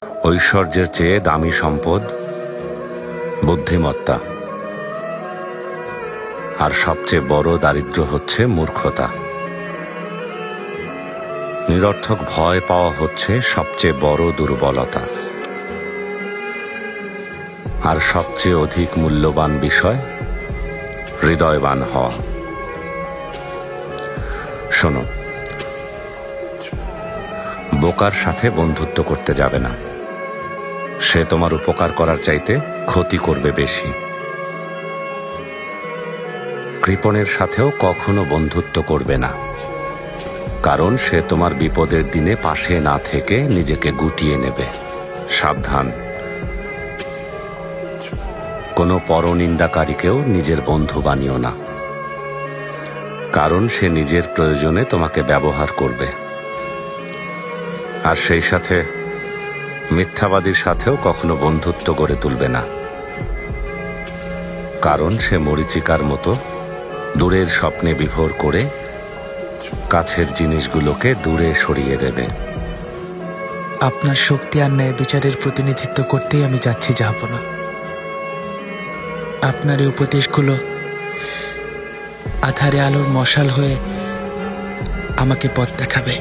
ঐশ্বর্যের চেয়ে দামি সম্পদ বুদ্ধিমত্তা, আর সবচেয়ে বড় দারিদ্র্য হচ্ছে মূর্খতা। নিরর্থক ভয় পাওয়া হচ্ছে সবচেয়ে বড় দুর্বলতা, আর সবচেয়ে অধিক মূল্যবান বিষয় হৃদয়বান হওয়া। শোনো, বোকার সাথে বন্ধুত্ব করতে যাবে না, সে তোমার উপকার করার চাইতে ক্ষতি করবে বেশি। কৃপণের সাথেও কখনো বন্ধুত্ব করবে না, কারণ সে তোমার বিপদের দিনে পাশে না থেকে নিজেকে গুটিয়ে নেবে। সাবধান, কোনো পরনিন্দাকারীকেও নিজের বন্ধু বানিও না, কারণ সে নিজের প্রয়োজনে তোমাকে ব্যবহার করবে। আর সেই সাথে মিথ্যাবাদীর সাথেও কখনো বন্ধুত্ব গড়ে তুলবে না, কারণ সে মরীচিকার মতো দূরের স্বপ্নে বিভোর করে কাছের জিনিসগুলোকে দূরে সরিয়ে দেবে। আপনার শক্তি আর ন্যায় বিচারের প্রতিনিধিত্ব করতেই আমি যাচ্ছি, যাব না। আপনার এই উপদেশগুলো আধারে আলোর মশাল হয়ে আমাকে পথ দেখাবে।